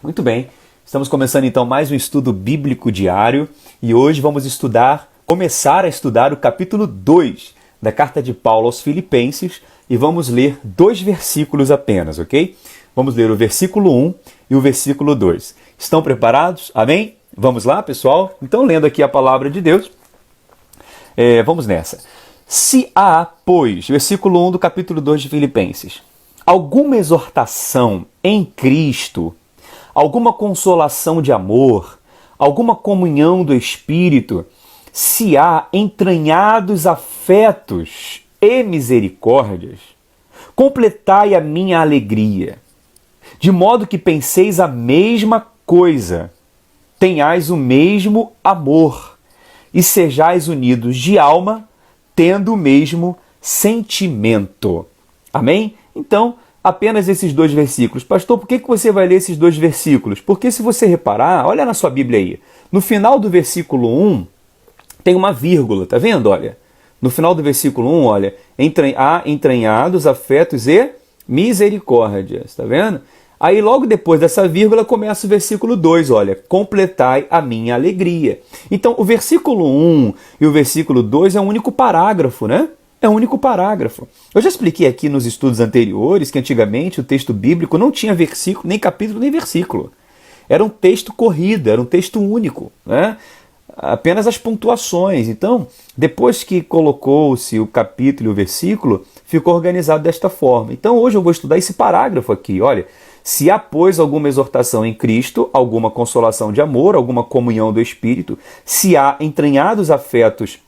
Muito bem, estamos começando então mais um estudo bíblico diário e hoje vamos começar a estudar o capítulo 2 da carta de Paulo aos Filipenses e vamos ler 2 versículos apenas, ok? Vamos ler o versículo 1 e o versículo 2. Estão preparados? Amém? Vamos lá, pessoal? Então, lendo aqui a palavra de Deus, vamos nessa. Se há, pois, versículo 1 do capítulo 2 de Filipenses, alguma exortação em Cristo, alguma consolação de amor, alguma comunhão do Espírito, se há entranhados afetos e misericórdias, completai a minha alegria, de modo que penseis a mesma coisa, tenhais o mesmo amor e sejais unidos de alma, tendo o mesmo sentimento. Amém? Então, apenas esses 2 versículos. Pastor, por que você vai ler esses 2 versículos? Porque se você reparar, olha na sua Bíblia aí, no final do versículo 1 tem uma vírgula, tá vendo? Olha, no final do versículo 1, olha, há entranhados afetos e misericórdias, tá vendo? Aí logo depois dessa vírgula começa o versículo 2, olha, completai a minha alegria. Então o versículo 1 e o versículo 2 é um único parágrafo, né? É um único parágrafo. Eu já expliquei aqui nos estudos anteriores que antigamente o texto bíblico não tinha versículo, nem capítulo, nem versículo. Era um texto corrido, era um texto único, né? Apenas as pontuações. Então, depois que colocou-se o capítulo e o versículo, ficou organizado desta forma. Então, hoje eu vou estudar esse parágrafo aqui. Olha, se há, pois, alguma exortação em Cristo, alguma consolação de amor, alguma comunhão do Espírito, se há entranhados afetos,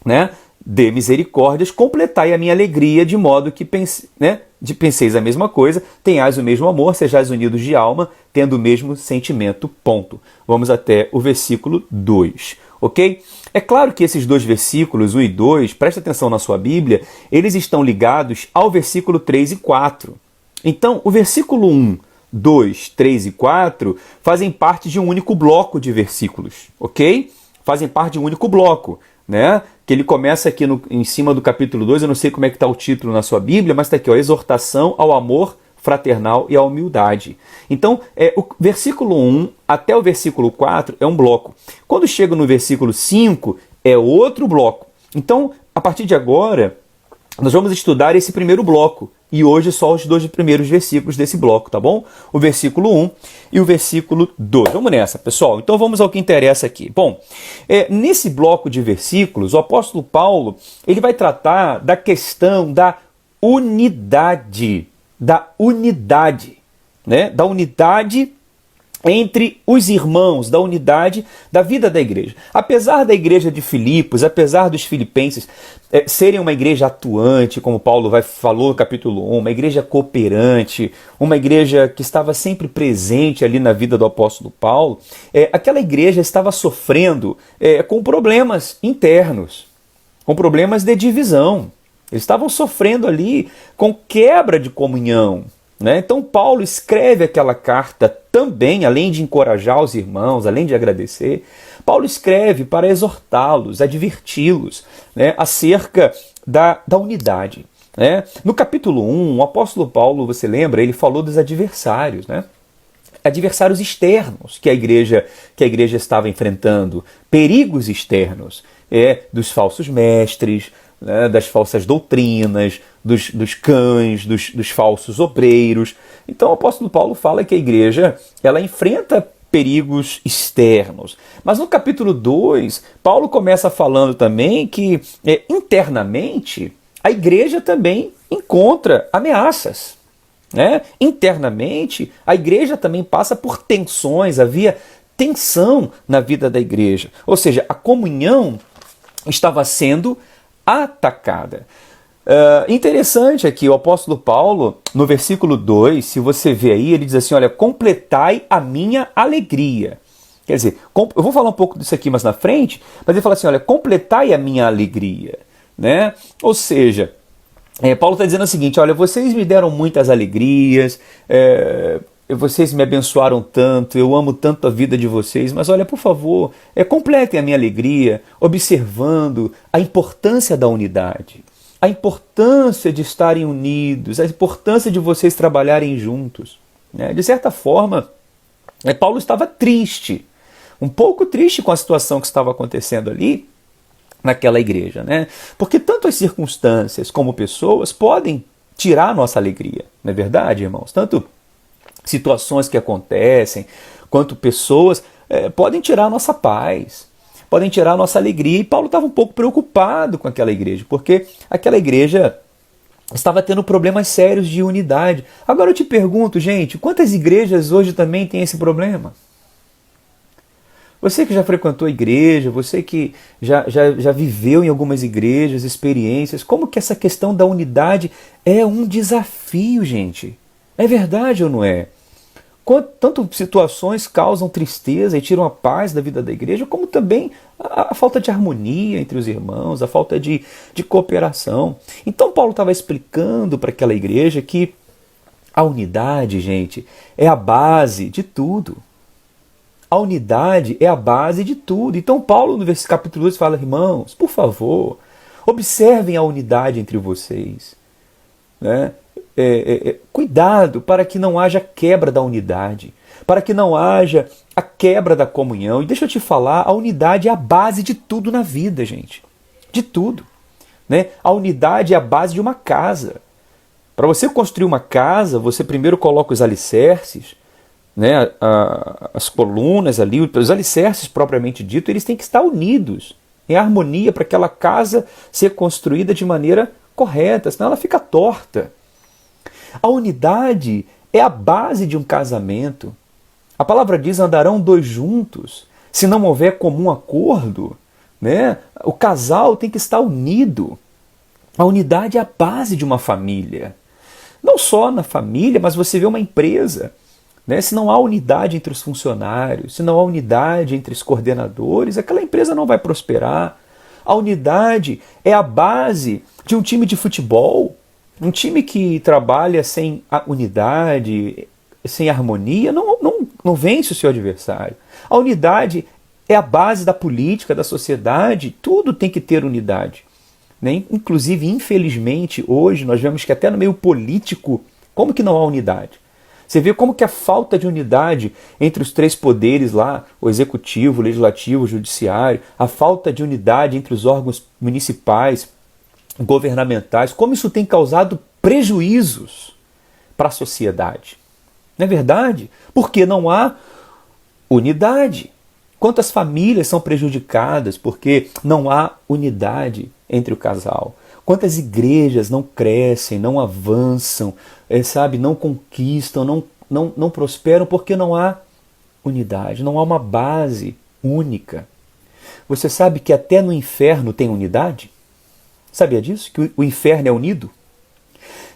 né, de misericórdias, completai a minha alegria, de modo que penseis a mesma coisa, tenhais o mesmo amor, sejais unidos de alma, tendo o mesmo sentimento, ponto. Vamos até o versículo 2, ok? É claro que esses 2 versículos, 1 e 2, presta atenção na sua Bíblia, eles estão ligados ao versículo 3 e 4. Então, o versículo 1, 2, 3 e 4 fazem parte de um único bloco de versículos, ok? Fazem parte de um único bloco, né? Que ele começa aqui em cima do capítulo 2, eu não sei como é que está o título na sua Bíblia, mas está aqui, ó, exortação ao amor fraternal e à humildade. Então, o versículo 1 até o versículo 4 é um bloco. Quando chega no versículo 5, é outro bloco. Então, a partir de agora, nós vamos estudar esse primeiro bloco. E hoje só os 2 primeiros versículos desse bloco, tá bom? O versículo 1 e o versículo 2. Vamos nessa, pessoal. Então vamos ao que interessa aqui. Bom, nesse bloco de versículos, o apóstolo Paulo ele vai tratar da questão da unidade. Né? Da unidade entre os irmãos, da unidade da vida da igreja. Apesar da igreja de Filipos, apesar dos filipenses serem uma igreja atuante, como Paulo falou no capítulo 1, uma igreja cooperante, uma igreja que estava sempre presente ali na vida do apóstolo Paulo, aquela igreja estava sofrendo com problemas internos, com problemas de divisão. Eles estavam sofrendo ali com quebra de comunhão. Né? Então Paulo escreve aquela carta também, além de encorajar os irmãos, além de agradecer, Paulo escreve para exortá-los, adverti-los, né, acerca da unidade. Né? No capítulo 1, o apóstolo Paulo, você lembra, ele falou dos adversários, né? Adversários externos que a igreja estava enfrentando, perigos externos, dos falsos mestres, né, das falsas doutrinas, dos cães, dos falsos obreiros. Então o apóstolo Paulo fala que a igreja ela enfrenta perigos externos. Mas no capítulo 2, Paulo começa falando também que internamente a igreja também encontra ameaças. Né? Internamente a igreja também passa por tensões, havia tensão na vida da igreja. Ou seja, a comunhão estava sendo atacada. Interessante aqui, o apóstolo Paulo, no versículo 2, se você vê aí, ele diz assim, olha, completai a minha alegria. Quer dizer, eu vou falar um pouco disso aqui mais na frente, mas ele fala assim, olha, completai a minha alegria. Né? Ou seja, Paulo está dizendo o seguinte, olha, vocês me deram muitas alegrias, vocês me abençoaram tanto, eu amo tanto a vida de vocês, mas olha, por favor, completem a minha alegria, observando a importância da unidade, a importância de estarem unidos, a importância de vocês trabalharem juntos. Né? De certa forma, Paulo estava triste, um pouco triste com a situação que estava acontecendo ali naquela igreja, né? Porque tanto as circunstâncias como pessoas podem tirar a nossa alegria, não é verdade, irmãos? Tanto situações que acontecem, quanto pessoas podem tirar a nossa paz, podem tirar a nossa alegria. E Paulo estava um pouco preocupado com aquela igreja, porque aquela igreja estava tendo problemas sérios de unidade. Agora eu te pergunto, gente, quantas igrejas hoje também têm esse problema? Você que já frequentou a igreja, você que já viveu em algumas igrejas, experiências, como que essa questão da unidade é um desafio, gente? É verdade ou não é? Tanto situações causam tristeza e tiram a paz da vida da igreja, como também a falta de harmonia entre os irmãos, a falta de cooperação. Então Paulo estava explicando para aquela igreja que a unidade, gente, é a base de tudo. A unidade é a base de tudo. Então Paulo, no capítulo 2, fala, irmãos, por favor, observem a unidade entre vocês, né? Cuidado para que não haja quebra da unidade, para que não haja a quebra da comunhão. E deixa eu te falar, a unidade é a base de tudo na vida, gente. De tudo, né? A unidade é a base de uma casa. Para você construir uma casa, você primeiro coloca os alicerces, né? As colunas ali, os alicerces propriamente dito, eles têm que estar unidos, em harmonia, para aquela casa ser construída de maneira correta, senão ela fica torta. A unidade é a base de um casamento. A palavra diz, andarão dois juntos, se não houver comum acordo, né? O casal tem que estar unido. A unidade é a base de uma família. Não só na família, mas você vê uma empresa, né? Se não há unidade entre os funcionários, se não há unidade entre os coordenadores, aquela empresa não vai prosperar. A unidade é a base de um time de futebol. Um time que trabalha sem unidade, sem harmonia, não vence o seu adversário. A unidade é a base da política, da sociedade, tudo tem que ter unidade, né? Inclusive, infelizmente, hoje nós vemos que até no meio político, como que não há unidade? Você vê como que a falta de unidade entre os três poderes lá, o executivo, o legislativo, o judiciário, a falta de unidade entre os órgãos municipais, governamentais, como isso tem causado prejuízos para a sociedade. Não é verdade? Porque não há unidade. Quantas famílias são prejudicadas porque não há unidade entre o casal? Quantas igrejas não crescem, não avançam, não conquistam, não prosperam porque não há unidade, não há uma base única. Você sabe que até no inferno tem unidade? Sabia disso? Que o inferno é unido?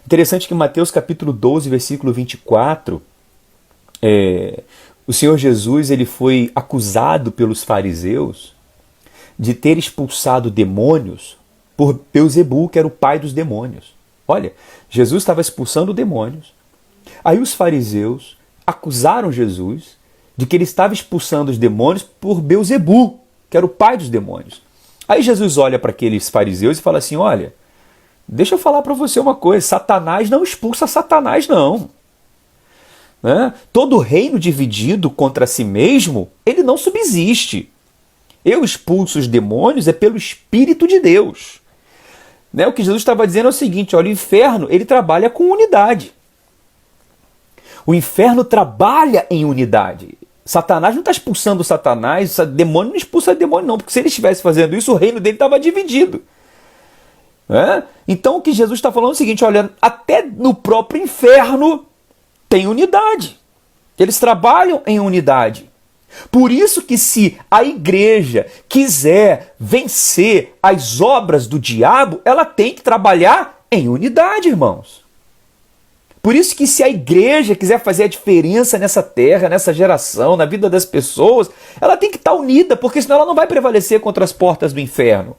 Interessante que em Mateus capítulo 12, versículo 24, o Senhor Jesus ele foi acusado pelos fariseus de ter expulsado demônios por Belzebu, que era o pai dos demônios. Olha, Jesus estava expulsando demônios. Aí os fariseus acusaram Jesus de que ele estava expulsando os demônios por Belzebu, que era o pai dos demônios. Aí Jesus olha para aqueles fariseus e fala assim, olha, deixa eu falar para você uma coisa, Satanás não expulsa Satanás não. Né? Todo reino dividido contra si mesmo, ele não subsiste. Eu expulso os demônios pelo Espírito de Deus. Né? O que Jesus estava dizendo é o seguinte, olha, o inferno ele trabalha com unidade. O inferno trabalha em unidade. Satanás não está expulsando Satanás, demônio não expulsa demônio não, porque se ele estivesse fazendo isso, o reino dele estava dividido. Então o que Jesus está falando é o seguinte, olha, até no próprio inferno tem unidade. Eles trabalham em unidade. Por isso que se a igreja quiser vencer as obras do diabo, ela tem que trabalhar em unidade, irmãos. Por isso que se a igreja quiser fazer a diferença nessa terra, nessa geração, na vida das pessoas, ela tem que estar unida, porque senão ela não vai prevalecer contra as portas do inferno.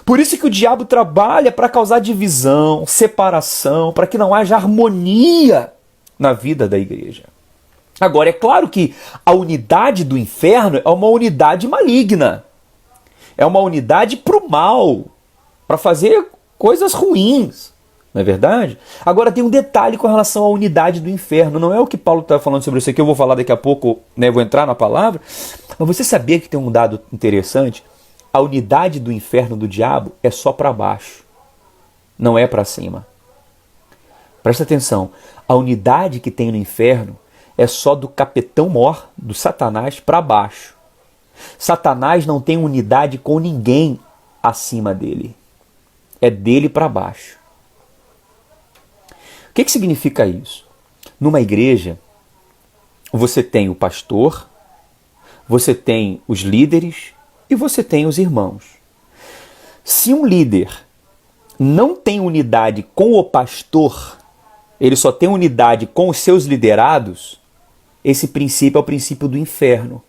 Por isso que o diabo trabalha para causar divisão, separação, para que não haja harmonia na vida da igreja. Agora, é claro que a unidade do inferno é uma unidade maligna. É uma unidade para o mal, para fazer coisas ruins. Não é verdade? Agora tem um detalhe com relação à unidade do inferno. Não é o que Paulo está falando sobre isso aqui, eu vou falar daqui a pouco, né, vou entrar na palavra. Mas você sabia que tem um dado interessante? A unidade do inferno do diabo é só para baixo, não é para cima. Presta atenção, a unidade que tem no inferno é só do capetão mor, do Satanás, para baixo. Satanás não tem unidade com ninguém acima dele. É dele para baixo. O que significa isso? Numa igreja, você tem o pastor, você tem os líderes e você tem os irmãos. Se um líder não tem unidade com o pastor, ele só tem unidade com os seus liderados, esse princípio é o princípio do inferno.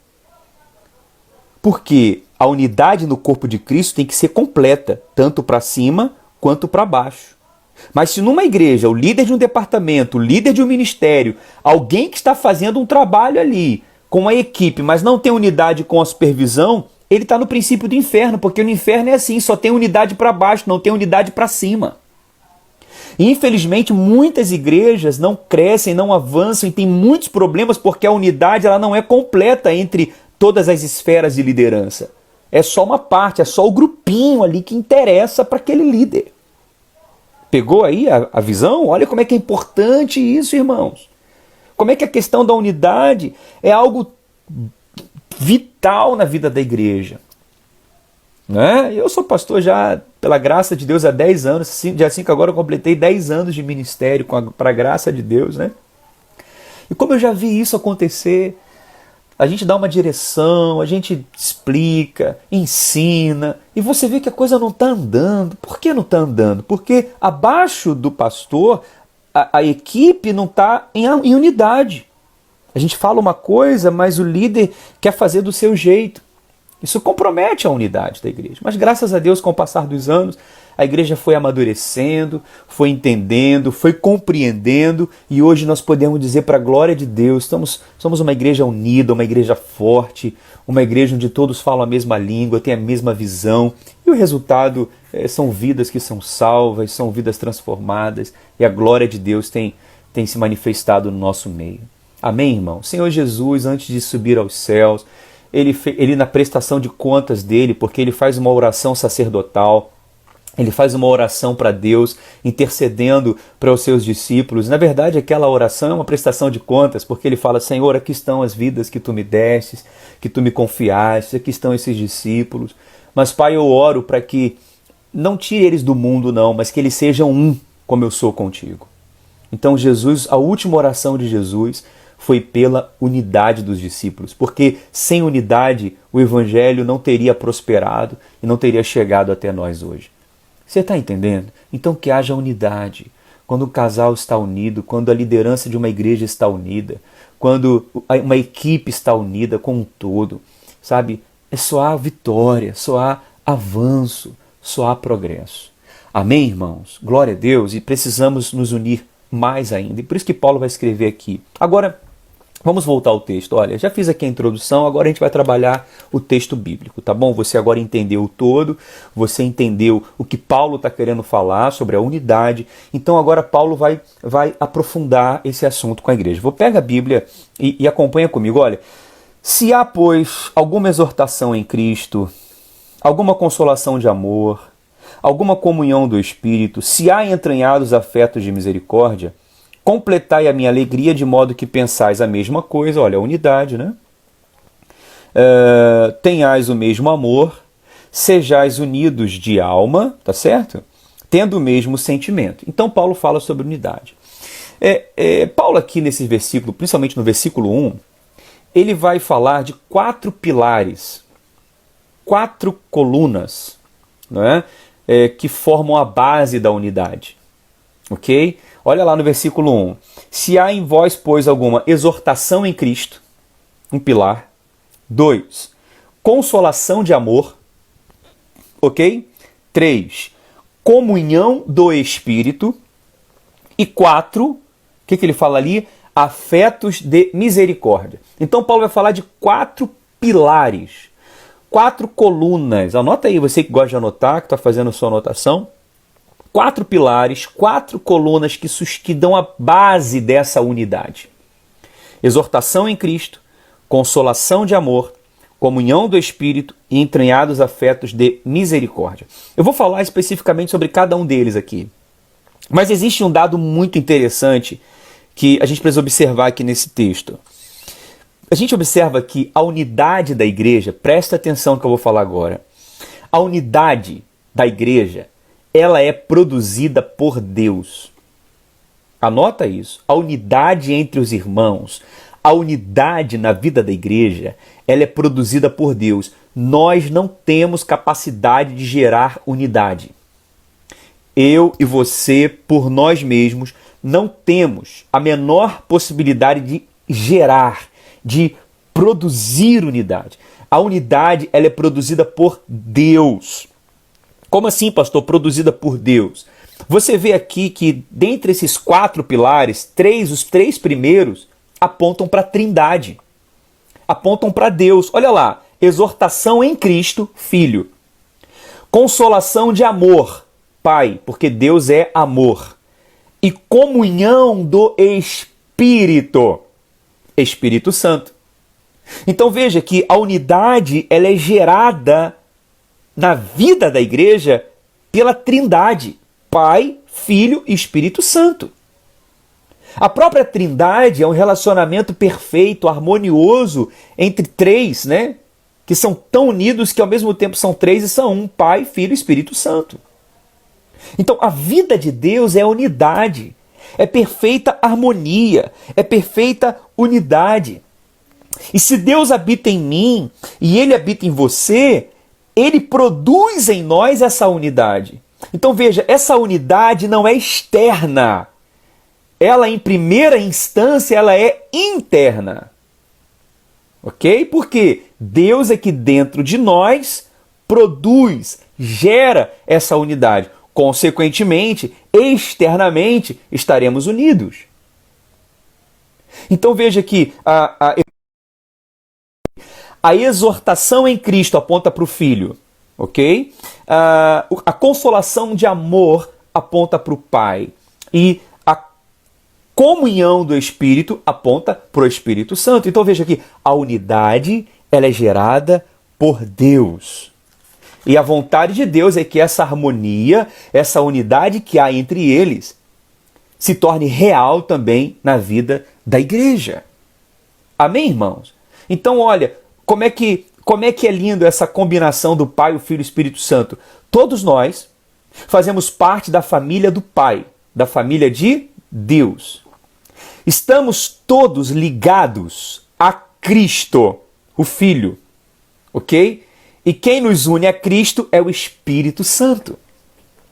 Porque a unidade no corpo de Cristo tem que ser completa, tanto para cima quanto para baixo. Mas se numa igreja, o líder de um departamento, o líder de um ministério, alguém que está fazendo um trabalho ali com a equipe, mas não tem unidade com a supervisão, ele está no princípio do inferno, porque no inferno é assim, só tem unidade para baixo, não tem unidade para cima. E infelizmente muitas igrejas não crescem, não avançam e tem muitos problemas porque a unidade ela não é completa entre todas as esferas de liderança. É só uma parte, é só o grupinho ali que interessa para aquele líder. Pegou aí a visão? Olha como é que é importante isso, irmãos. Como é que a questão da unidade é algo vital na vida da igreja. Né? Eu sou pastor já, pela graça de Deus, há 10 anos. Dia 5 agora eu completei 10 anos de ministério para a graça de Deus. Né? E como eu já vi isso acontecer, a gente dá uma direção, a gente explica, ensina, e você vê que a coisa não está andando. Por que não está andando? Porque abaixo do pastor, a equipe não está em unidade. A gente fala uma coisa, mas o líder quer fazer do seu jeito. Isso compromete a unidade da igreja. Mas graças a Deus, com o passar dos anos, a igreja foi amadurecendo, foi entendendo, foi compreendendo, e hoje nós podemos dizer para a glória de Deus, somos uma igreja unida, uma igreja forte, uma igreja onde todos falam a mesma língua, têm a mesma visão, e o resultado são vidas que são salvas, são vidas transformadas, e a glória de Deus tem se manifestado no nosso meio. Amém, irmão? Senhor Jesus, antes de subir aos céus, ele na prestação de contas dele, porque ele faz uma oração sacerdotal, ele faz uma oração para Deus, intercedendo para os seus discípulos. Na verdade, aquela oração é uma prestação de contas, porque ele fala: Senhor, aqui estão as vidas que tu me destes, que tu me confiaste, aqui estão esses discípulos. Mas, Pai, eu oro para que não tire eles do mundo, não, mas que eles sejam um, como eu sou contigo. Então, Jesus, a última oração de Jesus foi pela unidade dos discípulos, porque sem unidade o evangelho não teria prosperado e não teria chegado até nós hoje. Você está entendendo? Então que haja unidade. Quando o casal está unido, quando a liderança de uma igreja está unida, quando uma equipe está unida com um todo, sabe? Só há vitória, só há avanço, só há progresso. Amém, irmãos? Glória a Deus, e precisamos nos unir mais ainda. E por isso que Paulo vai escrever aqui. Agora, vamos voltar ao texto. Olha, já fiz aqui a introdução, agora a gente vai trabalhar o texto bíblico, tá bom? Você agora entendeu o todo, você entendeu o que Paulo está querendo falar sobre a unidade, então agora Paulo vai aprofundar esse assunto com a igreja. Vou pegar a Bíblia e acompanha comigo. Olha, se há, pois, alguma exortação em Cristo, alguma consolação de amor, alguma comunhão do Espírito, se há entranhados afetos de misericórdia, completai a minha alegria de modo que pensais a mesma coisa, olha, a unidade, né? Tenhais o mesmo amor, sejais unidos de alma, tá certo? Tendo o mesmo sentimento. Então Paulo fala sobre unidade. Paulo aqui nesse versículo, principalmente no versículo 1, ele vai falar de 4 pilares, 4 colunas, não é? Que formam a base da unidade. Ok? Olha lá no versículo 1. Se há em vós, pois, alguma exortação em Cristo, um pilar. 2. Consolação de amor. Ok? 3. Comunhão do Espírito. E 4. O que ele fala ali? Afetos de misericórdia. Então Paulo vai falar de 4 pilares. 4 colunas. Anota aí, você que gosta de anotar, que está fazendo sua anotação. 4 pilares, 4 colunas que dão a base dessa unidade: exortação em Cristo, consolação de amor, comunhão do Espírito e entranhados afetos de misericórdia. Eu vou falar especificamente sobre cada um deles aqui. Mas existe um dado muito interessante que a gente precisa observar aqui nesse texto. A gente observa que a unidade da igreja, presta atenção no que eu vou falar agora, a unidade da igreja, ela é produzida por Deus. Anota isso. A unidade entre os irmãos, a unidade na vida da igreja, ela é produzida por Deus. Nós não temos capacidade de gerar unidade. Eu e você, por nós mesmos, não temos a menor possibilidade de gerar, de produzir unidade. A unidade, ela é produzida por Deus. Como assim, pastor? Produzida por Deus. Você vê aqui que, dentre esses 4 pilares, os 3 primeiros apontam para a Trindade. Apontam para Deus. Olha lá, exortação em Cristo, Filho. Consolação de amor, Pai, porque Deus é amor. E comunhão do Espírito, Espírito Santo. Então veja que a unidade, ela é gerada na vida da igreja pela Trindade, Pai, Filho e Espírito Santo. A própria Trindade é um relacionamento perfeito, harmonioso entre 3, né? Que são tão unidos que ao mesmo tempo são 3 e são um, Pai, Filho e Espírito Santo. Então a vida de Deus é unidade, é perfeita harmonia, é perfeita unidade. E se Deus habita em mim e Ele habita em você, Ele produz em nós essa unidade. Então veja, essa unidade não é externa. Ela, em primeira instância, ela é interna. Ok? Porque Deus aqui dentro de nós produz, gera essa unidade. Consequentemente, externamente, estaremos unidos. Então veja que a exortação em Cristo aponta para o Filho, ok? A consolação de amor aponta para o Pai. E a comunhão do Espírito aponta para o Espírito Santo. Então veja aqui, a unidade, ela é gerada por Deus. E a vontade de Deus é que essa harmonia, essa unidade que há entre eles, se torne real também na vida da igreja. Amém, irmãos? Então, olha, como é que é lindo essa combinação do Pai, o Filho e o Espírito Santo. Todos nós fazemos parte da família do Pai, da família de Deus. Estamos todos ligados a Cristo, o Filho, ok? E quem nos une a Cristo é o Espírito Santo.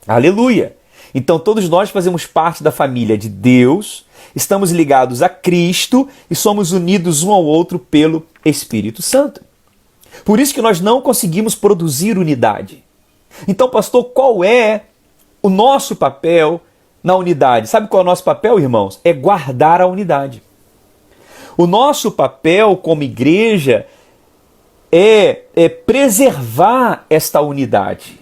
Aleluia! Então todos nós fazemos parte da família de Deus, estamos ligados a Cristo e somos unidos um ao outro pelo Espírito Santo. Por isso que nós não conseguimos produzir unidade. Então, pastor, qual é o nosso papel na unidade? Sabe qual é o nosso papel, irmãos? É guardar a unidade. O nosso papel como igreja é preservar esta unidade.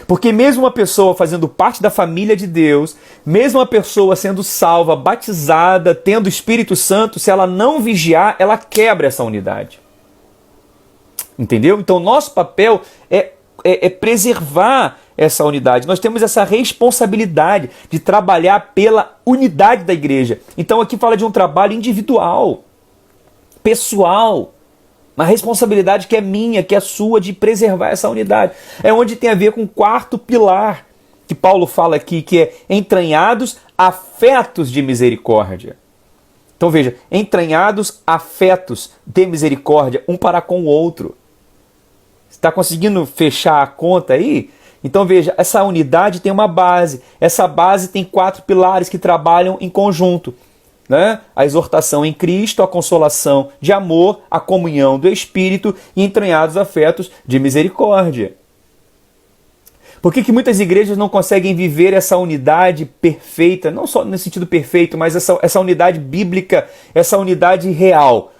Porque mesmo uma pessoa fazendo parte da família de Deus, mesmo uma pessoa sendo salva, batizada, tendo o Espírito Santo, se ela não vigiar, ela quebra essa unidade. Entendeu? Então nosso papel é preservar essa unidade. Nós temos essa responsabilidade de trabalhar pela unidade da igreja. Então aqui fala de um trabalho individual, pessoal. Uma responsabilidade que é minha, que é sua, de preservar essa unidade. É onde tem a ver com o 4º pilar que Paulo fala aqui, que é entranhados afetos de misericórdia. Então veja, entranhados afetos de misericórdia, um para com o outro. Está conseguindo fechar a conta aí? Então veja, essa unidade tem uma base. Essa base tem 4 pilares que trabalham em conjunto. Né? A exortação em Cristo, a consolação de amor, a comunhão do Espírito e entranhados afetos de misericórdia. Por que muitas igrejas não conseguem viver essa unidade perfeita, não só no sentido perfeito, mas essa unidade bíblica, essa unidade real?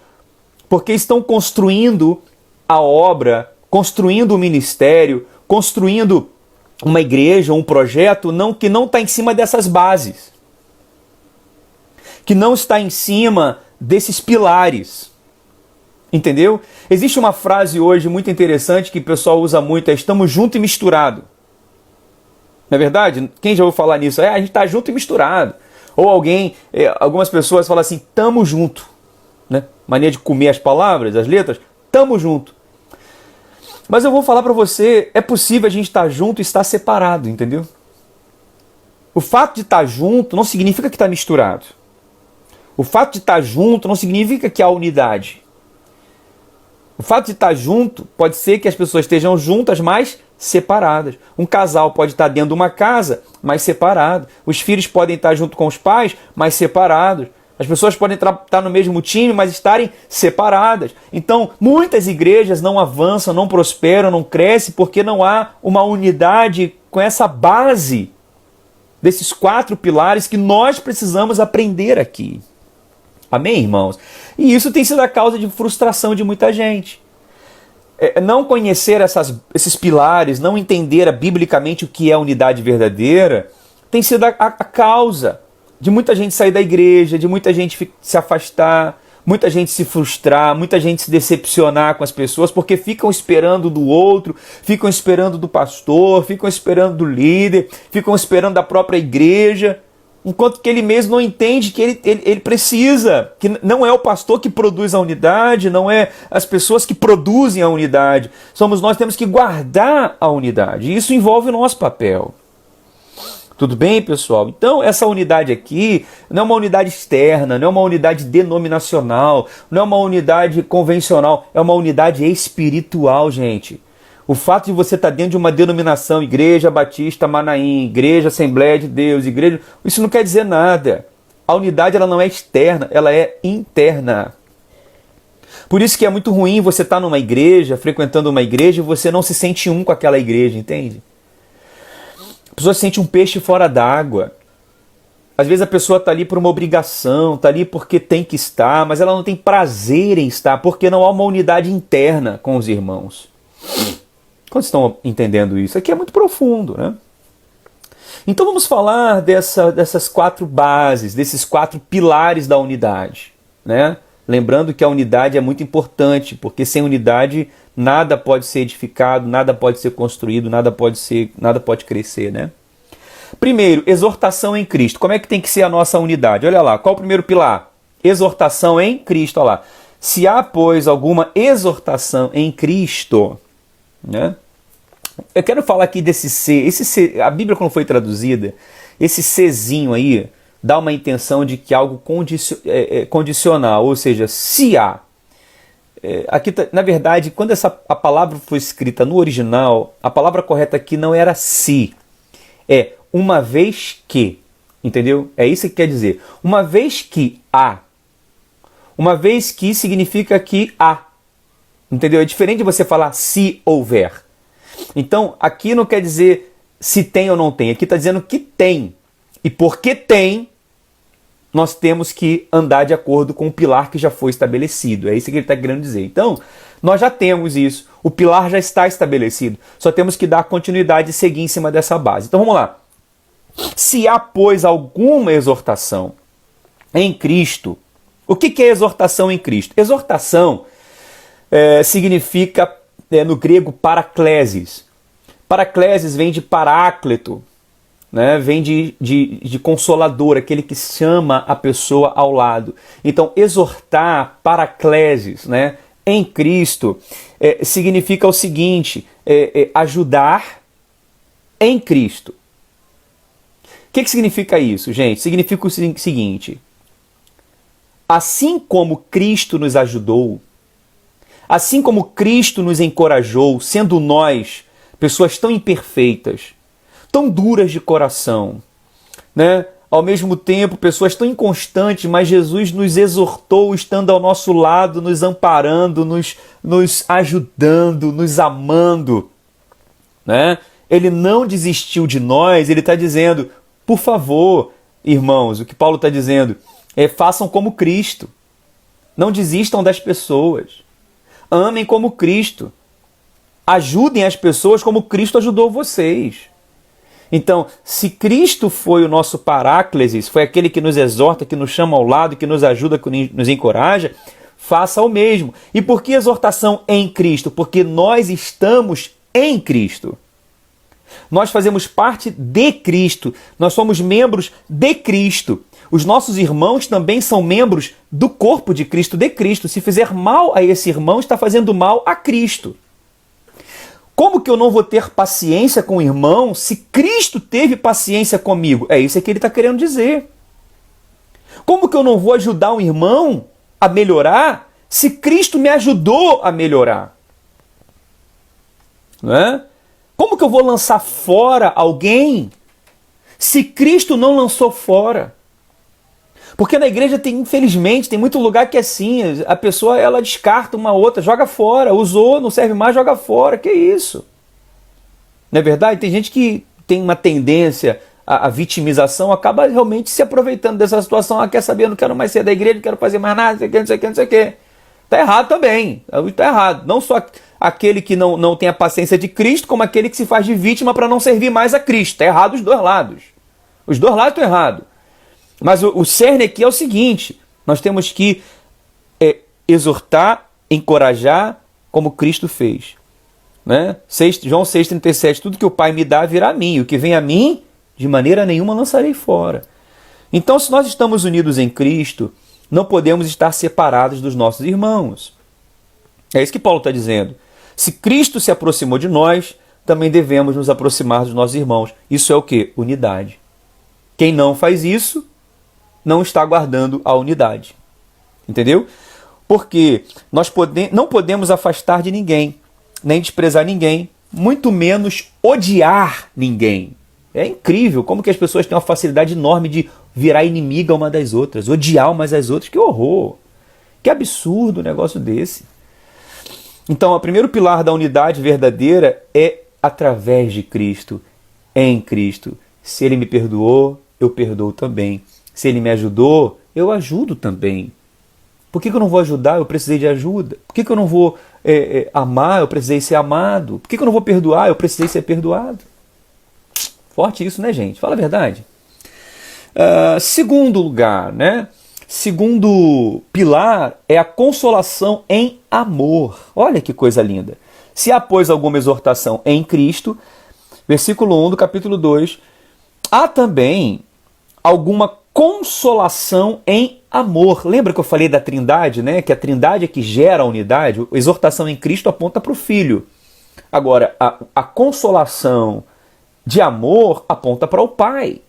Porque estão construindo a obra, construindo o ministério, construindo uma igreja, um projeto que não está em cima dessas bases, que não está em cima desses pilares. Entendeu? Existe uma frase hoje muito interessante que o pessoal usa muito, estamos junto e misturado. Não é verdade? Quem já ouviu falar nisso? A gente está junto e misturado. Ou algumas pessoas falam assim, tamo junto. Né? Mania de comer as palavras, as letras, tamo junto. Mas eu vou falar para você, é possível a gente estar junto e estar separado, entendeu? O fato de estar junto não significa que está misturado. O fato de estar junto não significa que há unidade. O fato de estar junto pode ser que as pessoas estejam juntas, mas separadas. Um casal pode estar dentro de uma casa, mas separado. Os filhos podem estar junto com os pais, mas separados. As pessoas podem estar no mesmo time, mas estarem separadas. Então, muitas igrejas não avançam, não prosperam, não crescem, porque não há uma unidade com essa base desses 4 pilares que nós precisamos aprender aqui. Amém, irmãos? E isso tem sido a causa de frustração de muita gente. Não conhecer esses pilares, não entender biblicamente o que é unidade verdadeira, tem sido a causa de muita gente sair da igreja, de muita gente se afastar, muita gente se frustrar, muita gente se decepcionar com as pessoas, porque ficam esperando do outro, ficam esperando do pastor, ficam esperando do líder, ficam esperando da própria igreja, enquanto que ele mesmo não entende que ele precisa, que não é o pastor que produz a unidade, não é as pessoas que produzem a unidade, somos nós que temos que guardar a unidade, e isso envolve o nosso papel. Tudo bem, pessoal? Então, essa unidade aqui não é uma unidade externa, não é uma unidade denominacional, não é uma unidade convencional, é uma unidade espiritual, gente. O fato de você estar dentro de uma denominação, Igreja Batista Manaim, Igreja Assembleia de Deus, Igreja... Isso não quer dizer nada. A unidade ela não é externa, ela é interna. Por isso que é muito ruim você estar numa igreja, frequentando uma igreja, e você não se sente um com aquela igreja, entende? A pessoa se sente um peixe fora d'água. Às vezes a pessoa está ali por uma obrigação, está ali porque tem que estar, mas ela não tem prazer em estar, porque não há uma unidade interna com os irmãos. Quando estão entendendo isso? Aqui é muito profundo, né? Então vamos falar dessas 4 bases, desses 4 pilares da unidade, né? Lembrando que a unidade é muito importante, porque sem unidade nada pode ser edificado, nada pode ser construído, nada pode crescer, né? Primeiro, exortação em Cristo. Como é que tem que ser a nossa unidade? Olha lá, qual o primeiro pilar? Exortação em Cristo, olha lá. Se há, pois, alguma exortação em Cristo, né? Eu quero falar aqui desse C. A Bíblia, quando foi traduzida, esse Czinho aí dá uma intenção de que algo condicional, ou seja, se há. Aqui, na verdade, quando a palavra foi escrita no original, a palavra correta aqui não era se, é uma vez que, entendeu? É isso que quer dizer. Uma vez que há. Uma vez que significa que há. Entendeu? É diferente de você falar se houver. Então, aqui não quer dizer se tem ou não tem. Aqui está dizendo que tem. E porque tem, nós temos que andar de acordo com o pilar que já foi estabelecido. É isso que ele está querendo dizer. Então, nós já temos isso. O pilar já está estabelecido. Só temos que dar continuidade e seguir em cima dessa base. Então, vamos lá. Se há, pois, alguma exortação em Cristo, o que é exortação em Cristo? Exortação significa, no grego, paraklesis. Paraklesis vem de paráclito, né? Vem de consolador, aquele que chama a pessoa ao lado. Então, exortar, paraklesis, né? Em Cristo, significa o seguinte, ajudar em Cristo. O que significa isso, gente? Significa o seguinte, assim como Cristo nos ajudou, assim como Cristo nos encorajou, sendo nós pessoas tão imperfeitas, tão duras de coração, né? Ao mesmo tempo, pessoas tão inconstantes, mas Jesus nos exortou, estando ao nosso lado, nos amparando, nos ajudando, nos amando, né? Ele não desistiu de nós, ele está dizendo, por favor, irmãos, o que Paulo está dizendo façam como Cristo, não desistam das pessoas, amem como Cristo, ajudem as pessoas como Cristo ajudou vocês. Então, se Cristo foi o nosso paráclesis, foi aquele que nos exorta, que nos chama ao lado, que nos ajuda, que nos encoraja, faça o mesmo. E por que exortação em Cristo? Porque nós estamos em Cristo. Nós fazemos parte de Cristo. Nós somos membros de Cristo. Os nossos irmãos também são membros do corpo de Cristo, de Cristo. Se fizer mal a esse irmão, está fazendo mal a Cristo. Como que eu não vou ter paciência com o irmão se Cristo teve paciência comigo? É isso que ele está querendo dizer. Como que eu não vou ajudar um irmão a melhorar se Cristo me ajudou a melhorar? Não é? Como que eu vou lançar fora alguém se Cristo não lançou fora? Porque na igreja tem, infelizmente, tem muito lugar que é assim, a pessoa ela descarta uma outra, joga fora, usou, não serve mais, joga fora, que isso? Não é verdade? Tem gente que tem uma tendência à vitimização, acaba realmente se aproveitando dessa situação, quer saber, eu não quero mais ser da igreja, não quero fazer mais nada, não sei o que, não sei o que. Está errado também, está errado. Não só aquele que não tem a paciência de Cristo, como aquele que se faz de vítima para não servir mais a Cristo. Está errado os dois lados. Os dois lados estão errados. Mas o cerne aqui é o seguinte, nós temos que exortar, encorajar, como Cristo fez. Né? João 6,37, tudo que o Pai me dá virá a mim, e o que vem a mim, de maneira nenhuma lançarei fora. Então, se nós estamos unidos em Cristo, não podemos estar separados dos nossos irmãos. É isso que Paulo está dizendo. Se Cristo se aproximou de nós, também devemos nos aproximar dos nossos irmãos. Isso é o quê? Unidade. Quem não faz isso, não está guardando a unidade. Entendeu? Porque nós não podemos afastar de ninguém, nem desprezar ninguém, muito menos odiar ninguém. É incrível como que as pessoas têm uma facilidade enorme de virar inimiga uma das outras, odiar umas às outras. Que horror! Que absurdo um negócio desse. Então, o primeiro pilar da unidade verdadeira é através de Cristo, em Cristo. Se Ele me perdoou, eu perdoo também. Se Ele me ajudou, eu ajudo também. Por que eu não vou ajudar? Eu precisei de ajuda. Por que eu não vou amar? Eu precisei ser amado. Por que eu não vou perdoar? Eu precisei ser perdoado. Forte isso, né, gente? Fala a verdade. Segundo lugar, né? Segundo pilar é a consolação em amor. Olha que coisa linda. Se há, pois, alguma exortação em Cristo, versículo 1 do capítulo 2, há também alguma consolação em amor. Lembra que eu falei da Trindade, né? Que a Trindade é que gera a unidade? A exortação em Cristo aponta para o Filho. Agora, a consolação de amor aponta para o Pai.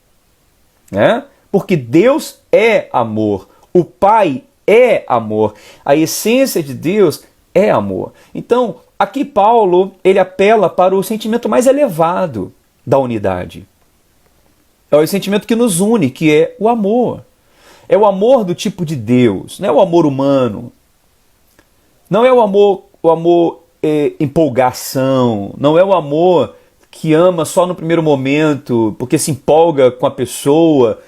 Né? Porque Deus é amor. O Pai é amor. A essência de Deus é amor. Então, aqui Paulo ele apela para o sentimento mais elevado da unidade. É o sentimento que nos une, que é o amor. É o amor do tipo de Deus, não é o amor humano. Não é o amor empolgação, não é o amor que ama só no primeiro momento, porque se empolga com a pessoa,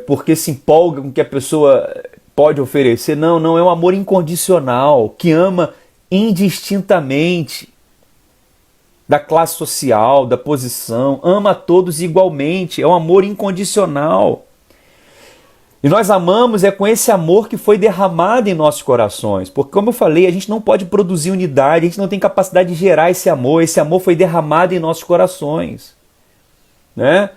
porque se empolga com o que a pessoa pode oferecer. Não, é um amor incondicional, que ama indistintamente da classe social, da posição, ama a todos igualmente, é um amor incondicional. E nós amamos com esse amor que foi derramado em nossos corações, porque como eu falei, a gente não pode produzir unidade, a gente não tem capacidade de gerar esse amor foi derramado em nossos corações. Né?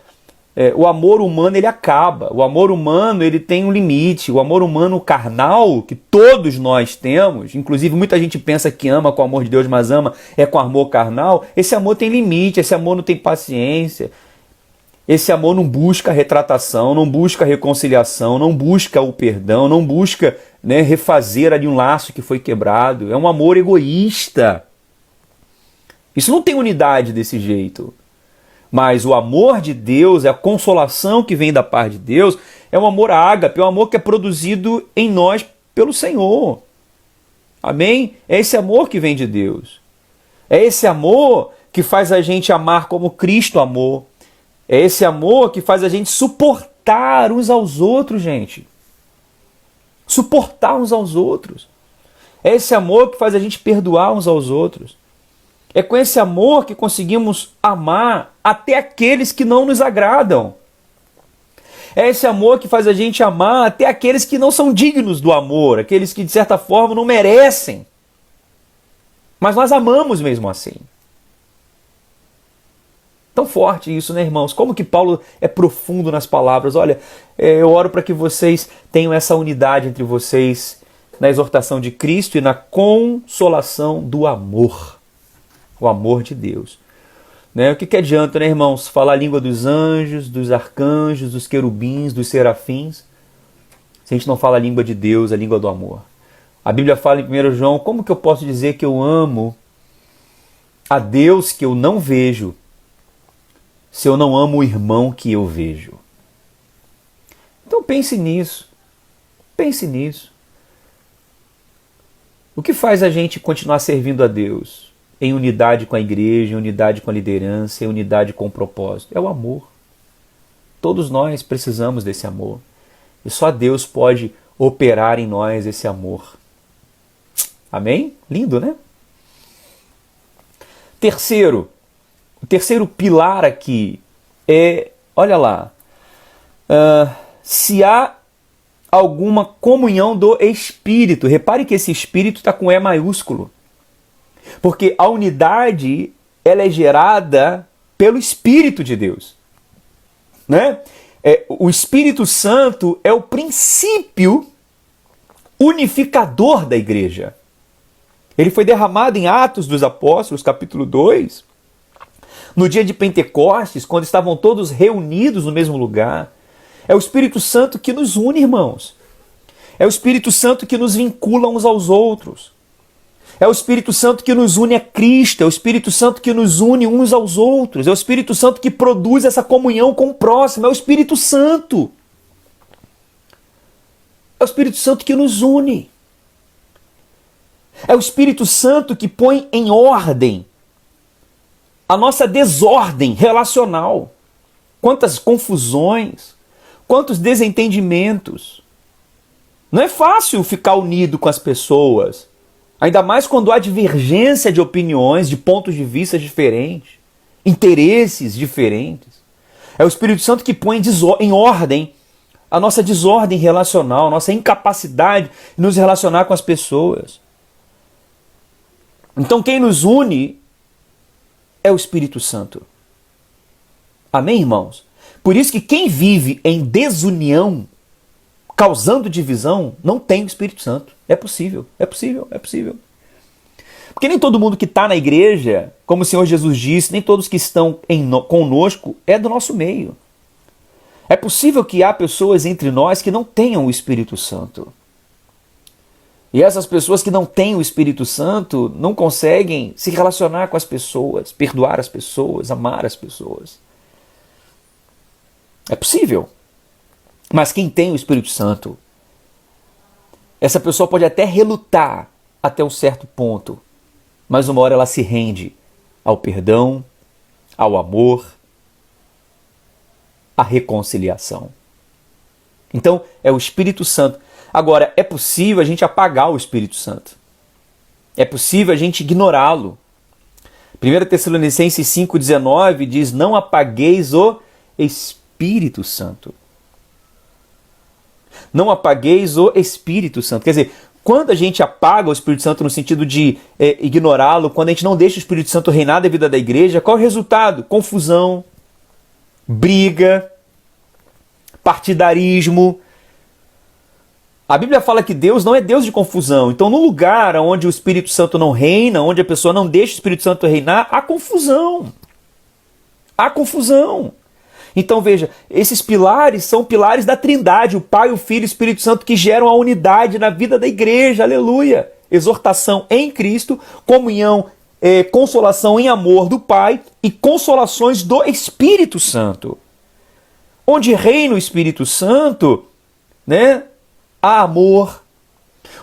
O amor humano ele acaba, o amor humano ele tem um limite, o amor humano carnal que todos nós temos, inclusive muita gente pensa que ama com o amor de Deus, mas ama com amor carnal, esse amor tem limite, esse amor não tem paciência, esse amor não busca retratação, não busca reconciliação, não busca o perdão, não busca refazer ali um laço que foi quebrado, é um amor egoísta. Isso não tem unidade desse jeito. Mas o amor de Deus, a consolação que vem da parte de Deus, é um amor ágape, é um amor que é produzido em nós pelo Senhor. Amém? É esse amor que vem de Deus. É esse amor que faz a gente amar como Cristo amou. É esse amor que faz a gente suportar uns aos outros, gente. Suportar uns aos outros. É esse amor que faz a gente perdoar uns aos outros. É com esse amor que conseguimos amar até aqueles que não nos agradam. É esse amor que faz a gente amar até aqueles que não são dignos do amor, aqueles que de certa forma não merecem. Mas nós amamos mesmo assim. Tão forte isso, né, irmãos? Como que Paulo é profundo nas palavras. Olha, eu oro para que vocês tenham essa unidade entre vocês na exortação de Cristo e na consolação do amor. O amor de Deus. Né? O que adianta, né, irmãos? Falar a língua dos anjos, dos arcanjos, dos querubins, dos serafins, se a gente não fala a língua de Deus, a língua do amor. A Bíblia fala em 1 João, como que eu posso dizer que eu amo a Deus que eu não vejo, se eu não amo o irmão que eu vejo? Então pense nisso. Pense nisso. O que faz a gente continuar servindo a Deus em unidade com a igreja, em unidade com a liderança, em unidade com o propósito? É o amor. Todos nós precisamos desse amor. E só Deus pode operar em nós esse amor. Amém? Lindo, né? O terceiro pilar aqui é, olha lá, se há alguma comunhão do Espírito. Repare que esse Espírito está com E maiúsculo. Porque a unidade, ela é gerada pelo Espírito de Deus. Né? O Espírito Santo é o princípio unificador da igreja. Ele foi derramado em Atos dos Apóstolos, capítulo 2, no dia de Pentecostes, quando estavam todos reunidos no mesmo lugar. É o Espírito Santo que nos une, irmãos. É o Espírito Santo que nos vincula uns aos outros. É o Espírito Santo que nos une a Cristo. É o Espírito Santo que nos une uns aos outros. É o Espírito Santo que produz essa comunhão com o próximo. É o Espírito Santo. É o Espírito Santo que nos une. É o Espírito Santo que põe em ordem a nossa desordem relacional. Quantas confusões, quantos desentendimentos. Não é fácil ficar unido com as pessoas, ainda mais quando há divergência de opiniões, de pontos de vista diferentes, interesses diferentes. É o Espírito Santo que põe em ordem a nossa desordem relacional, a nossa incapacidade de nos relacionar com as pessoas. Então quem nos une é o Espírito Santo. Amém, irmãos? Por isso que quem vive em desunião, causando divisão, não tem o Espírito Santo. É possível, é possível, é possível. Porque nem todo mundo que está na igreja, como o Senhor Jesus disse, nem todos que estão conosco é do nosso meio. É possível que há pessoas entre nós que não tenham o Espírito Santo. E essas pessoas que não têm o Espírito Santo não conseguem se relacionar com as pessoas, perdoar as pessoas, amar as pessoas. É possível. Mas quem tem o Espírito Santo, essa pessoa pode até relutar até um certo ponto, mas uma hora ela se rende ao perdão, ao amor, à reconciliação. Então, é o Espírito Santo. Agora, é possível a gente apagar o Espírito Santo. É possível a gente ignorá-lo. 1 Tessalonicenses 5,19 diz, não apagueis o Espírito Santo. Não apagueis o Espírito Santo. Quer dizer, quando a gente apaga o Espírito Santo no sentido de ignorá-lo, quando a gente não deixa o Espírito Santo reinar na vida da igreja, qual é o resultado? Confusão, briga, partidarismo. A Bíblia fala que Deus não é Deus de confusão. Então, no lugar onde o Espírito Santo não reina, onde a pessoa não deixa o Espírito Santo reinar, há confusão. Há confusão. Então, veja, esses pilares são pilares da Trindade, o Pai, o Filho e o Espírito Santo, que geram a unidade na vida da igreja. Aleluia! Exortação em Cristo, comunhão, consolação em amor do Pai e consolações do Espírito Santo. Onde reina o Espírito Santo, né? Há amor.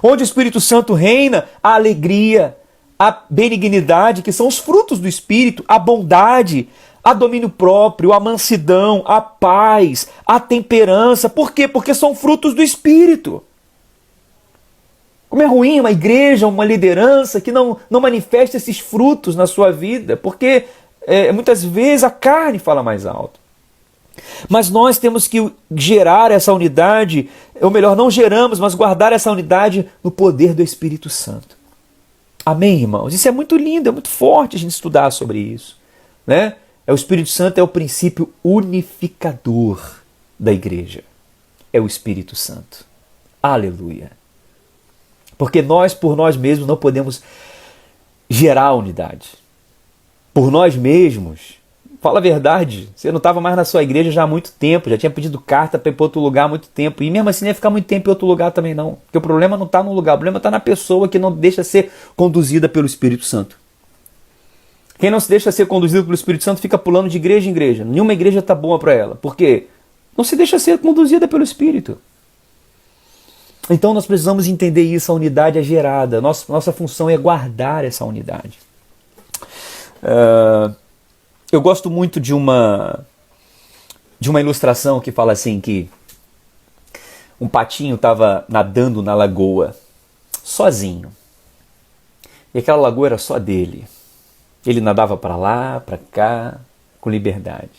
Onde o Espírito Santo reina, há alegria, há benignidade, que são os frutos do Espírito, a bondade, há domínio próprio, a mansidão, a paz, a temperança. Por quê? Porque são frutos do Espírito. Como é ruim uma igreja, uma liderança que não manifesta esses frutos na sua vida, porque muitas vezes a carne fala mais alto. Mas nós temos que gerar essa unidade, ou melhor, não geramos, mas guardar essa unidade no poder do Espírito Santo. Amém, irmãos? Isso é muito lindo, é muito forte a gente estudar sobre isso, né? O Espírito Santo é o princípio unificador da igreja. É o Espírito Santo. Aleluia. Porque nós, por nós mesmos, não podemos gerar unidade. Por nós mesmos, fala a verdade, você não estava mais na sua igreja já há muito tempo, já tinha pedido carta para ir para outro lugar há muito tempo, e mesmo assim não ia ficar muito tempo em outro lugar também não. Porque o problema não está no lugar, o problema está na pessoa que não deixa ser conduzida pelo Espírito Santo. Quem não se deixa ser conduzido pelo Espírito Santo fica pulando de igreja em igreja. Nenhuma igreja está boa para ela. Por quê? Não se deixa ser conduzida pelo Espírito. Então nós precisamos entender isso, a unidade é gerada. Nossa função é guardar essa unidade. Eu gosto muito de uma ilustração que fala assim que um patinho estava nadando na lagoa, sozinho. E aquela lagoa era só dele. Ele nadava para lá, para cá, com liberdade.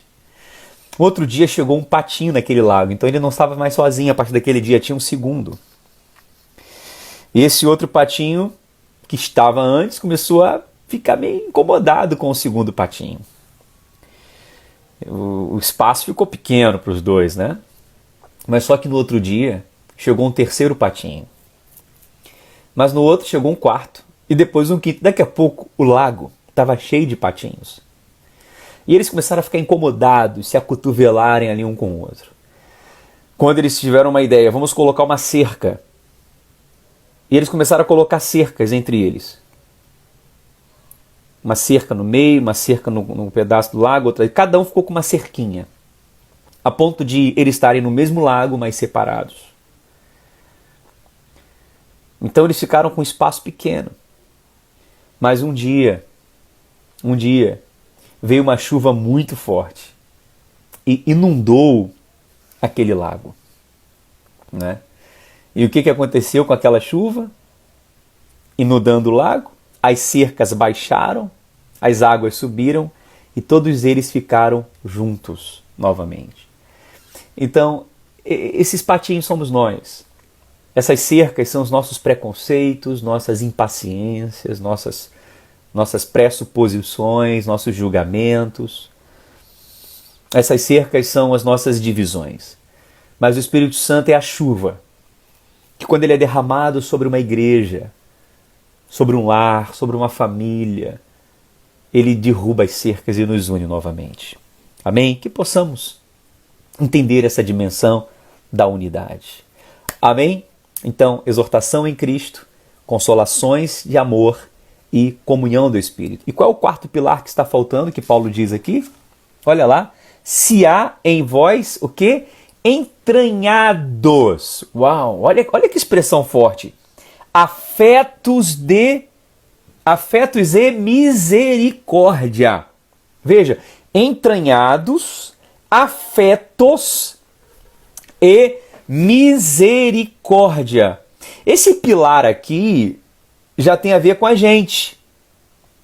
Outro dia chegou um patinho naquele lago, então ele não estava mais sozinho. A partir daquele dia tinha um segundo. E esse outro patinho que estava antes começou a ficar meio incomodado com o segundo patinho. O espaço ficou pequeno para os dois, né? Mas só que no outro dia chegou um terceiro patinho. Mas no outro chegou um quarto. E depois um quinto. Daqui a pouco o lago estava cheio de patinhos. E eles começaram a ficar incomodados, se acotovelarem ali um com o outro. Quando eles tiveram uma ideia, vamos colocar uma cerca. E eles começaram a colocar cercas entre eles. Uma cerca no meio, uma cerca no pedaço do lago, outra. Cada um ficou com uma cerquinha. A ponto de eles estarem no mesmo lago, mas separados. Então eles ficaram com um espaço pequeno. Mas um dia, veio uma chuva muito forte e inundou aquele lago, né? E o que aconteceu com aquela chuva? Inundando o lago, as cercas baixaram, as águas subiram e todos eles ficaram juntos novamente. Então, esses patinhos somos nós. Essas cercas são os nossos preconceitos, nossas impaciências, nossas pressuposições, nossos julgamentos. Essas cercas são as nossas divisões. Mas o Espírito Santo é a chuva, que quando ele é derramado sobre uma igreja, sobre um lar, sobre uma família, ele derruba as cercas e nos une novamente. Amém? Que possamos entender essa dimensão da unidade. Amém? Então, exortação em Cristo, consolações de amor e comunhão do Espírito. E qual é o quarto pilar que está faltando, que Paulo diz aqui? Olha lá. Se há em vós o quê? Entranhados. Uau, olha que expressão forte. Afetos e misericórdia. Veja, entranhados, afetos e misericórdia. Esse pilar aqui já tem a ver com a gente.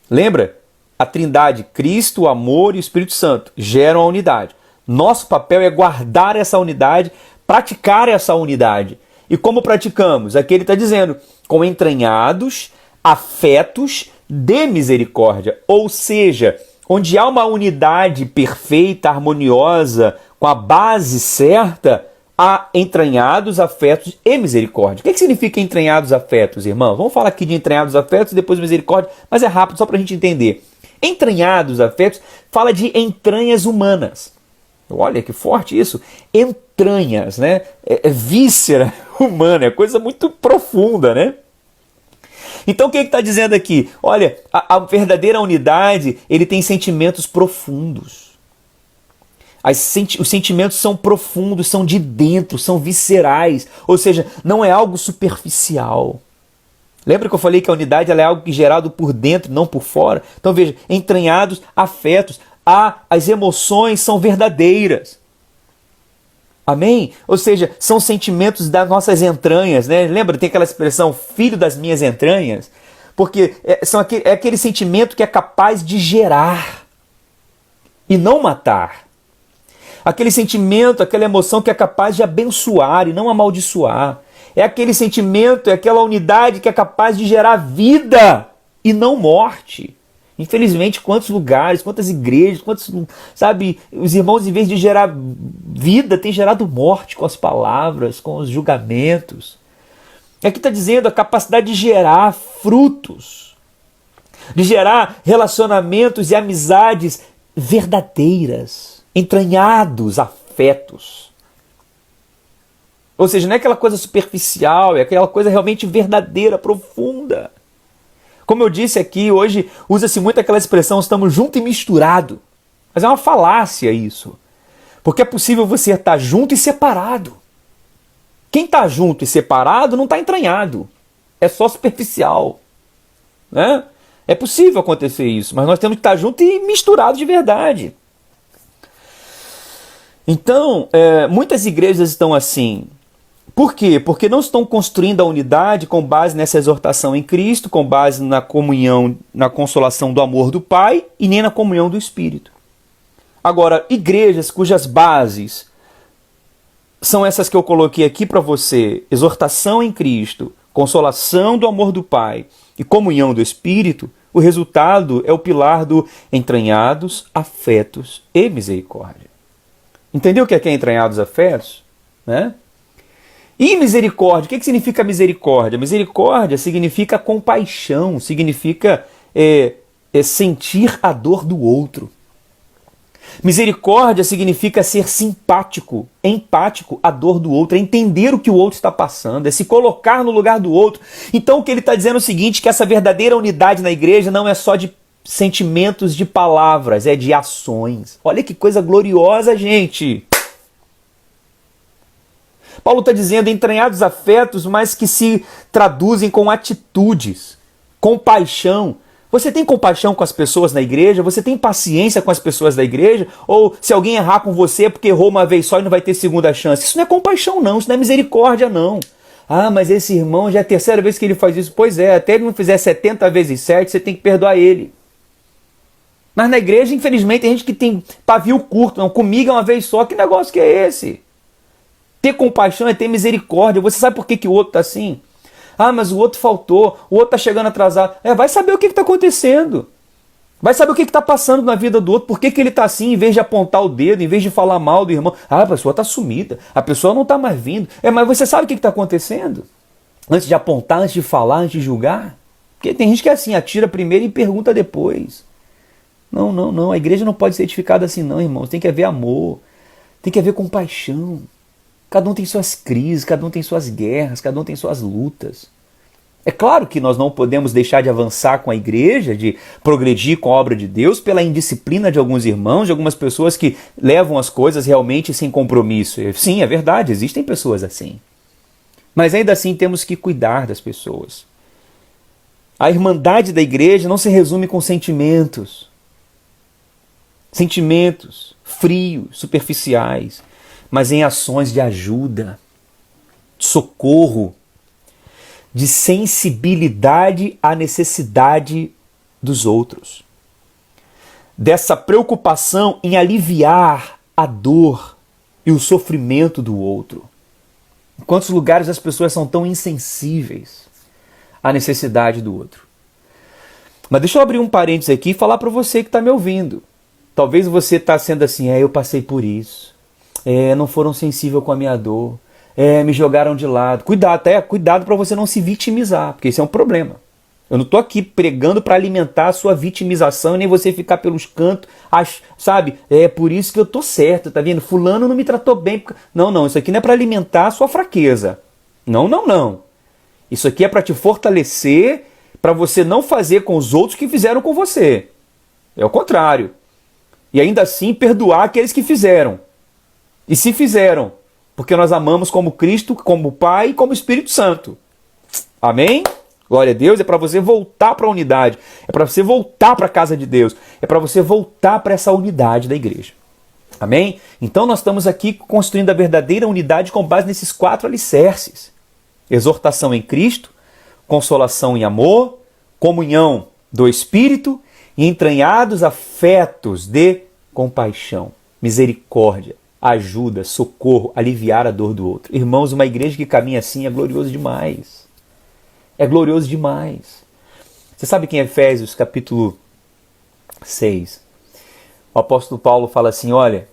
Lembra? A Trindade, Cristo, o amor e o Espírito Santo geram a unidade. Nosso papel é guardar essa unidade, praticar essa unidade. E como praticamos? Aqui ele está dizendo, com entranhados, afetos de misericórdia. Ou seja, onde há uma unidade perfeita, harmoniosa, com a base certa, há entranhados, afetos e misericórdia. O que significa entranhados afetos, irmão? Vamos falar aqui de entranhados afetos e depois misericórdia, mas é rápido, só para a gente entender. Entranhados afetos fala de entranhas humanas. Olha que forte isso. Entranhas, né? É víscera humana, é coisa muito profunda, né? Então o que está dizendo aqui? Olha, a verdadeira unidade, ele tem sentimentos profundos. Os sentimentos são profundos, são de dentro, são viscerais. Ou seja, não é algo superficial. Lembra que eu falei que a unidade ela é algo gerado por dentro, não por fora? Então veja, entranhados, afetos, as emoções são verdadeiras. Amém? Ou seja, são sentimentos das nossas entranhas, né? Lembra, tem aquela expressão, filho das minhas entranhas? Porque é aquele sentimento que é capaz de gerar e não matar. Aquele sentimento, aquela emoção que é capaz de abençoar e não amaldiçoar. É aquele sentimento, é aquela unidade que é capaz de gerar vida e não morte. Infelizmente, quantos lugares, quantas igrejas, sabe, os irmãos, em vez de gerar vida, têm gerado morte com as palavras, com os julgamentos. Aqui está dizendo a capacidade de gerar frutos, de gerar relacionamentos e amizades verdadeiras, entranhados, afetos. Ou seja, não é aquela coisa superficial, é aquela coisa realmente verdadeira, profunda. Como eu disse aqui, hoje usa-se muito aquela expressão, estamos junto e misturado. Mas é uma falácia isso. Porque é possível você estar junto e separado. Quem está junto e separado não está entranhado. É só superficial. Né? É possível acontecer isso, mas nós temos que estar junto e misturado de verdade. Então, muitas igrejas estão assim. Por quê? Porque não estão construindo a unidade com base nessa exortação em Cristo, com base na comunhão, na consolação do amor do Pai e nem na comunhão do Espírito. Agora, igrejas cujas bases são essas que eu coloquei aqui para você, exortação em Cristo, consolação do amor do Pai e comunhão do Espírito, o resultado é o pilar do entranhados, afetos e misericórdia. Entendeu o que é entranhados, afetos? Né? E misericórdia, o que significa misericórdia? Misericórdia significa compaixão, significa sentir a dor do outro. Misericórdia significa ser simpático, empático à dor do outro, é entender o que o outro está passando, é se colocar no lugar do outro. Então o que ele está dizendo é o seguinte, que essa verdadeira unidade na igreja não é só de sentimentos, de palavras, é de ações. Olha que coisa gloriosa, gente! Paulo está dizendo entranhados afetos, mas que se traduzem com atitudes, compaixão. Você tem compaixão com as pessoas na igreja? Você tem paciência com as pessoas da igreja? Ou se alguém errar com você é porque errou uma vez só e não vai ter segunda chance? Isso não é compaixão não, isso não é misericórdia não. Ah, mas esse irmão já é a terceira vez que ele faz isso. Pois é, até ele não fizer 70 vezes 7, você tem que perdoar ele. Mas na igreja, infelizmente, tem gente que tem pavio curto. Não, comigo é uma vez só. Que negócio que é esse? Ter compaixão é ter misericórdia. Você sabe por que o outro está assim? Ah, mas o outro faltou, o outro está chegando atrasado. Vai saber o que está acontecendo. Vai saber o que está passando na vida do outro. Por que ele está assim, em vez de apontar o dedo, em vez de falar mal do irmão. Ah, a pessoa está sumida, a pessoa não está mais vindo. Mas você sabe o que está acontecendo? Antes de apontar, antes de falar, antes de julgar. Porque tem gente que é assim, atira primeiro e pergunta depois. Não. A igreja não pode ser edificada assim não, irmãos. Tem que haver amor, tem que haver compaixão. Cada um tem suas crises, cada um tem suas guerras, cada um tem suas lutas. É claro que nós não podemos deixar de avançar com a igreja, de progredir com a obra de Deus pela indisciplina de alguns irmãos, de algumas pessoas que levam as coisas realmente sem compromisso. Sim, é verdade, existem pessoas assim. Mas ainda assim temos que cuidar das pessoas. A irmandade da igreja não se resume com sentimentos. Sentimentos frios, superficiais, mas em ações de ajuda, de socorro, de sensibilidade à necessidade dos outros. Dessa preocupação em aliviar a dor e o sofrimento do outro. Em quantos lugares as pessoas são tão insensíveis à necessidade do outro. Mas deixa eu abrir um parênteses aqui e falar para você que está me ouvindo. Talvez você está sendo assim, eu passei por isso. Não foram sensíveis com a minha dor. Me jogaram de lado. Cuidado para você não se vitimizar, porque isso é um problema. Eu não estou aqui pregando para alimentar a sua vitimização e nem você ficar pelos cantos, sabe? É por isso que eu estou certo, tá vendo? Fulano não me tratou bem. Não, isso aqui não é para alimentar a sua fraqueza. Não. Isso aqui é para te fortalecer, para você não fazer com os outros que fizeram com você. É o contrário. E ainda assim perdoar aqueles que fizeram. E se fizeram, porque nós amamos como Cristo, como Pai e como Espírito Santo. Amém? Glória a Deus. É para você voltar para a unidade. É para você voltar para a casa de Deus. É para você voltar para essa unidade da igreja. Amém? Então nós estamos aqui construindo a verdadeira unidade com base nesses 4 alicerces. Exortação em Cristo, consolação em amor, comunhão do Espírito e entranhados afetos de compaixão, misericórdia, ajuda, socorro, aliviar a dor do outro. Irmãos, uma igreja que caminha assim é glorioso demais. É glorioso demais. Você sabe que em Efésios capítulo 6, o apóstolo Paulo fala assim, olha,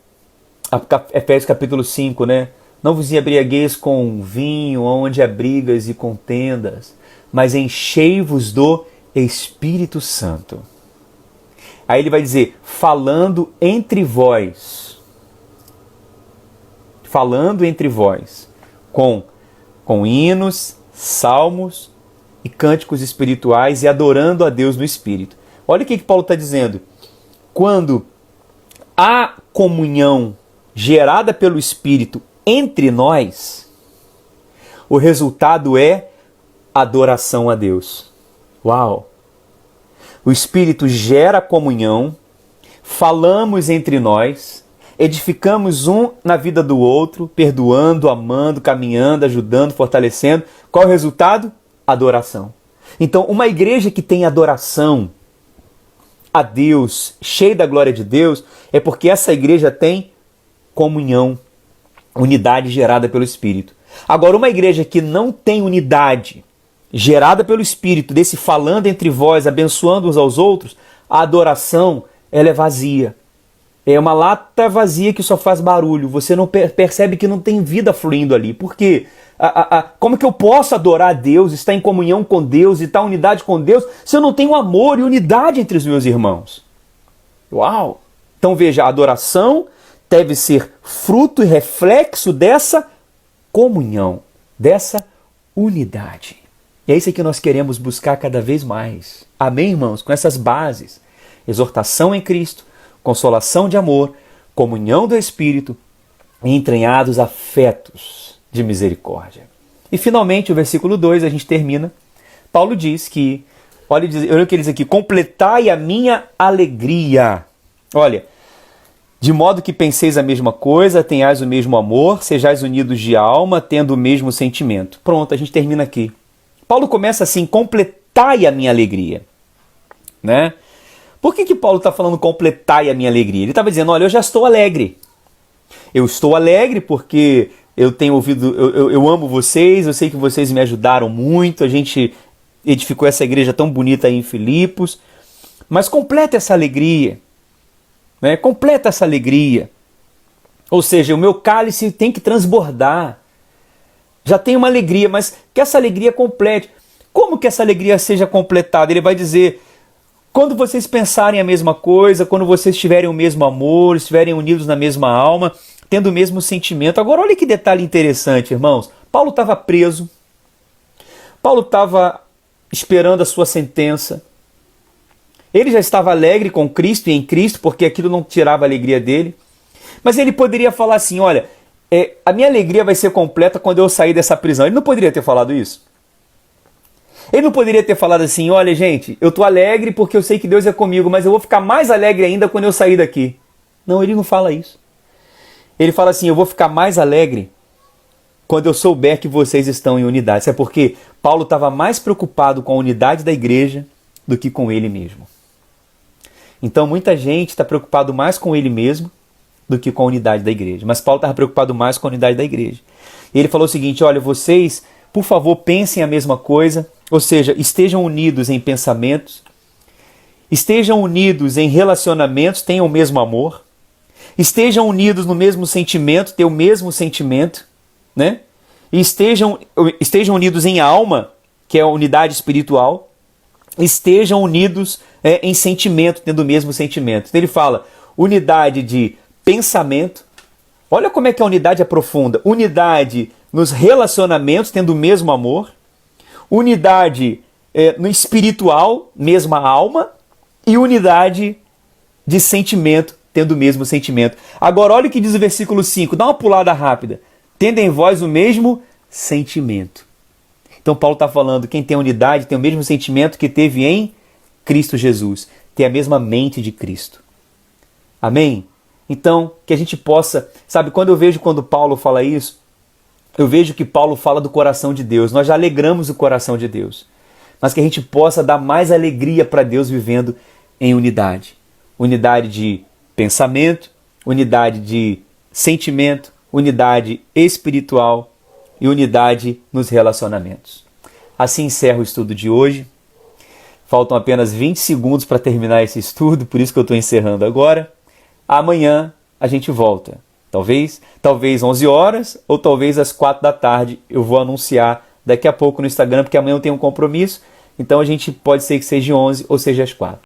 Efésios capítulo 5, né? Não vos embriagueis com vinho, onde há brigas e contendas, mas enchei-vos do Espírito Santo. Aí ele vai dizer, falando entre vós, com hinos, salmos e cânticos espirituais e adorando a Deus no Espírito. Olha o que Paulo está dizendo. Quando há comunhão gerada pelo Espírito entre nós, o resultado é adoração a Deus. Uau! O Espírito gera comunhão, falamos entre nós, edificamos um na vida do outro, perdoando, amando, caminhando, ajudando, fortalecendo. Qual é o resultado? Adoração. Então, uma igreja que tem adoração a Deus, cheia da glória de Deus, é porque essa igreja tem comunhão, unidade gerada pelo Espírito. Agora, uma igreja que não tem unidade gerada pelo Espírito, desse falando entre vós, abençoando uns aos outros, a adoração, ela é vazia. É uma lata vazia que só faz barulho. Você não percebe que não tem vida fluindo ali. Por quê? Como que eu posso adorar a Deus, estar em comunhão com Deus e estar em unidade com Deus, se eu não tenho amor e unidade entre os meus irmãos? Uau! Então veja, a adoração deve ser fruto e reflexo dessa comunhão, dessa unidade. E é isso que nós queremos buscar cada vez mais. Amém, irmãos? Com essas bases. Exortação em Cristo, consolação de amor, comunhão do Espírito e entranhados afetos de misericórdia. E finalmente, o versículo 2, a gente termina. Paulo diz que, olha o que ele diz aqui, completai a minha alegria. Olha, de modo que penseis a mesma coisa, tenhais o mesmo amor, sejais unidos de alma, tendo o mesmo sentimento. Pronto, a gente termina aqui. Paulo começa assim, completai a minha alegria. Né? Por que Paulo está falando completai a minha alegria? Ele estava dizendo, olha, eu já estou alegre. Eu estou alegre porque eu tenho ouvido, eu amo vocês, eu sei que vocês me ajudaram muito, a gente edificou essa igreja tão bonita aí em Filipos, mas completa essa alegria, né? Completa essa alegria. Ou seja, o meu cálice tem que transbordar. Já tem uma alegria, mas que essa alegria complete. Como que essa alegria seja completada? Ele vai dizer, quando vocês pensarem a mesma coisa, quando vocês tiverem o mesmo amor, estiverem unidos na mesma alma, tendo o mesmo sentimento. Agora olha que detalhe interessante, irmãos. Paulo estava preso. Paulo estava esperando a sua sentença. Ele já estava alegre com Cristo e em Cristo, porque aquilo não tirava a alegria dele. Mas ele poderia falar assim, olha, a minha alegria vai ser completa quando eu sair dessa prisão. Ele não poderia ter falado isso? Ele não poderia ter falado assim, olha gente, eu estou alegre porque eu sei que Deus é comigo, mas eu vou ficar mais alegre ainda quando eu sair daqui. Não, ele não fala isso. Ele fala assim, eu vou ficar mais alegre quando eu souber que vocês estão em unidade. Isso é porque Paulo estava mais preocupado com a unidade da igreja do que com ele mesmo. Então muita gente está preocupado mais com ele mesmo do que com a unidade da igreja. Mas Paulo estava preocupado mais com a unidade da igreja. E ele falou o seguinte, olha, vocês, por favor, pensem a mesma coisa, ou seja, estejam unidos em pensamentos, estejam unidos em relacionamentos, tenham o mesmo amor, estejam unidos no mesmo sentimento, tenham o mesmo sentimento, né? E estejam unidos em alma, que é a unidade espiritual, estejam unidos em sentimento, tendo o mesmo sentimento. Então ele fala, unidade de pensamento, olha como é que a unidade é profunda, unidade nos relacionamentos, tendo o mesmo amor, unidade no espiritual, mesma alma, e unidade de sentimento, tendo o mesmo sentimento. Agora olha o que diz o versículo 5, dá uma pulada rápida, tendo em vós o mesmo sentimento. Então Paulo está falando, quem tem unidade tem o mesmo sentimento que teve em Cristo Jesus, tem a mesma mente de Cristo. Amém? Então, que a gente possa, sabe, quando Paulo fala isso, eu vejo que Paulo fala do coração de Deus. Nós já alegramos o coração de Deus. Mas que a gente possa dar mais alegria para Deus vivendo em unidade. Unidade de pensamento, unidade de sentimento, unidade espiritual e unidade nos relacionamentos. Assim encerro o estudo de hoje. Faltam apenas 20 segundos para terminar esse estudo, por isso que eu estou encerrando agora. Amanhã a gente volta. Talvez 11 horas ou talvez às 4 da tarde. Eu vou anunciar daqui a pouco no Instagram, porque amanhã eu tenho um compromisso. Então a gente pode ser que seja 11 ou seja às 4.